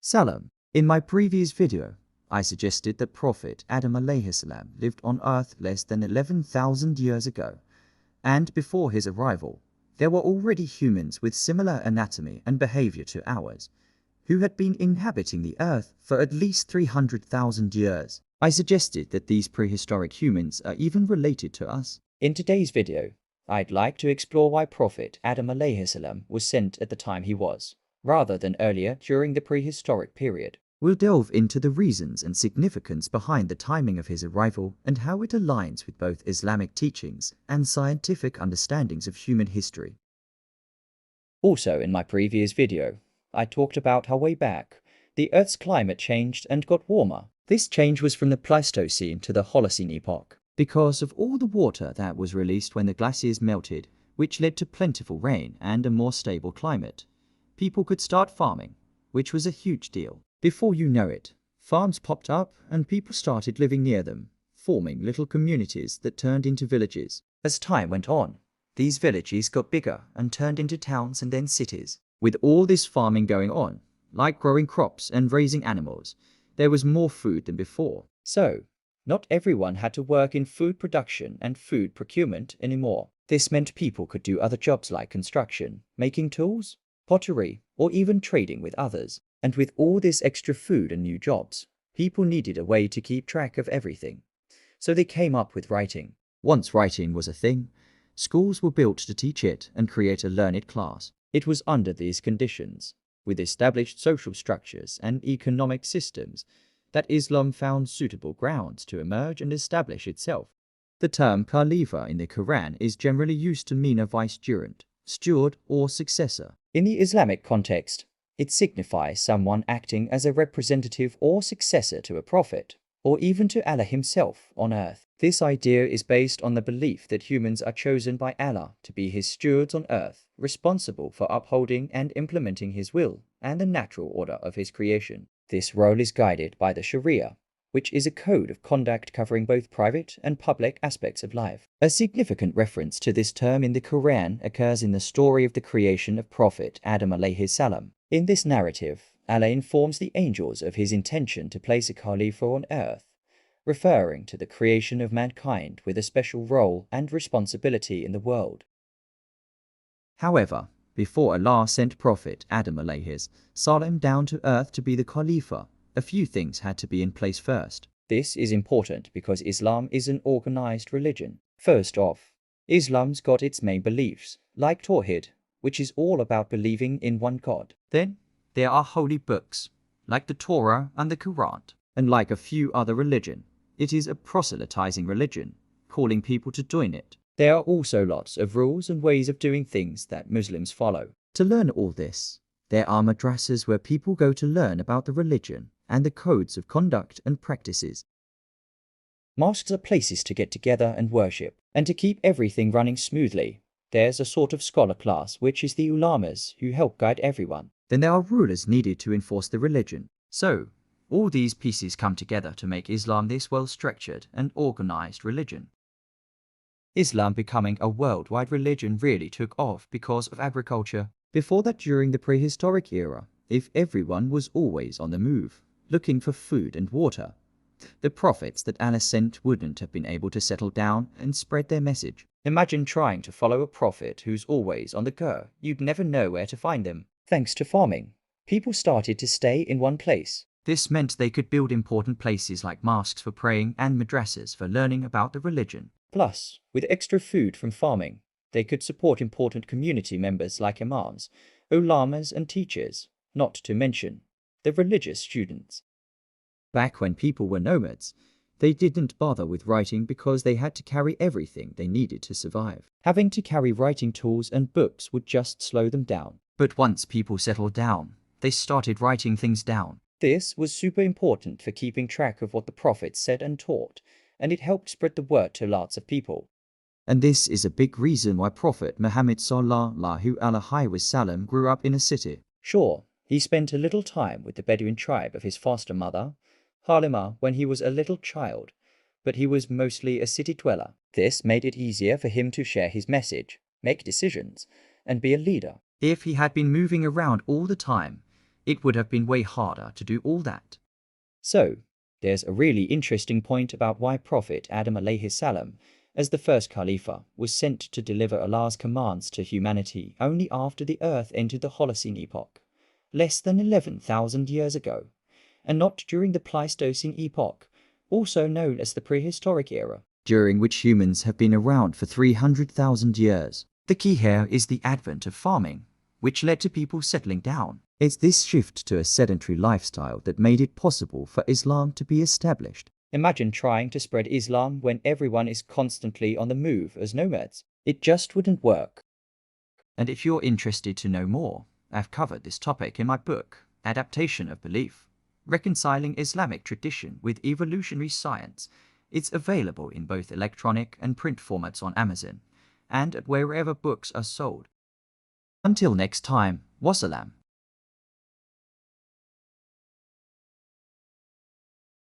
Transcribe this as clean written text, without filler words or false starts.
Salam. In my previous video, I suggested that Prophet Adam alayhi salam lived on earth less than 11,000 years ago, and before his arrival, there were already humans with similar anatomy and behavior to ours, who had been inhabiting the earth for at least 300,000 years. I suggested that these prehistoric humans are even related to us. In today's video, I'd like to explore why Prophet Adam alayhi salam was sent at the time he was, rather than earlier during the prehistoric period. We'll delve into the reasons and significance behind the timing of his arrival and how it aligns with both Islamic teachings and scientific understandings of human history. Also, in my previous video, I talked about how way back, the Earth's climate changed and got warmer. This change was from the Pleistocene to the Holocene epoch, because of all the water that was released when the glaciers melted, which led to plentiful rain and a more stable climate. People could start farming, which was a huge deal. Before you know it, farms popped up and people started living near them, forming little communities that turned into villages. As time went on, these villages got bigger and turned into towns and then cities. With all this farming going on, like growing crops and raising animals, there was more food than before. So, not everyone had to work in food production and food procurement anymore. This meant people could do other jobs like construction, making tools, pottery, or even trading with others. And with all this extra food and new jobs, people needed a way to keep track of everything. So they came up with writing. Once writing was a thing, schools were built to teach it and create a learned class. It was under these conditions, with established social structures and economic systems, that Islam found suitable grounds to emerge and establish itself. The term Khalifa in the Quran is generally used to mean a vicegerent, steward, or successor. In the Islamic context, it signifies someone acting as a representative or successor to a prophet, or even to Allah himself on earth. This idea is based on the belief that humans are chosen by Allah to be his stewards on earth, responsible for upholding and implementing his will and the natural order of his creation. This role is guided by the Sharia, which is a code of conduct covering both private and public aspects of life. A significant reference to this term in the Quran occurs in the story of the creation of Prophet Adam alayhi salam. In this narrative, Allah informs the angels of his intention to place a Khalifa on earth, referring to the creation of mankind with a special role and responsibility in the world. However, before Allah sent Prophet Adam alayhi salam down to earth to be the Khalifa, a few things had to be in place first. This is important because Islam is an organized religion. First off, Islam's got its main beliefs, like Tawhid, which is all about believing in one God. Then, there are holy books, like the Torah and the Quran. And like a few other religions, it is a proselytizing religion, calling people to join it. There are also lots of rules and ways of doing things that Muslims follow. To learn all this, there are madrasas where people go to learn about the religion and the codes of conduct and practices. Mosques are places to get together and worship, and to keep everything running smoothly. There's a sort of scholar class, which is the ulamas, who help guide everyone. Then there are rulers needed to enforce the religion. So, all these pieces come together to make Islam this well-structured and organized religion. Islam becoming a worldwide religion really took off because of agriculture. Before that, during the prehistoric era, if everyone was always on the move, looking for food and water, the prophets that Allah sent wouldn't have been able to settle down and spread their message. Imagine trying to follow a prophet who's always on the go. You'd never know where to find them. Thanks to farming, people started to stay in one place. This meant they could build important places like mosques for praying and madrasas for learning about the religion. Plus, with extra food from farming, they could support important community members like imams, ulamas, and teachers, not to mention the religious students. Back when people were nomads, they didn't bother with writing because they had to carry everything they needed to survive. Having to carry writing tools and books would just slow them down. But once people settled down, they started writing things down. This was super important for keeping track of what the prophets said and taught, and it helped spread the word to lots of people. And this is a big reason why Prophet Muhammad sallallahu alaihi wasallam grew up in a city. Sure, he spent a little time with the Bedouin tribe of his foster mother, Halima, when he was a little child, but he was mostly a city dweller. This made it easier for him to share his message, make decisions, and be a leader. If he had been moving around all the time, it would have been way harder to do all that. So, there's a really interesting point about why Prophet Adam alayhi salam, as the first Khalifa, was sent to deliver Allah's commands to humanity only after the earth entered the Holocene epoch, less than 11,000 years ago, and not during the Pleistocene epoch, also known as the prehistoric era, during which humans have been around for 300,000 years. The key here is the advent of farming, which led to people settling down. It's this shift to a sedentary lifestyle that made it possible for Islam to be established. Imagine trying to spread Islam when everyone is constantly on the move as nomads. It just wouldn't work. And if you're interested to know more, I've covered this topic in my book, Adaptation of Belief, Reconciling Islamic Tradition with Evolutionary Science. It's available in both electronic and print formats on Amazon, and at wherever books are sold. Until next time, wassalam.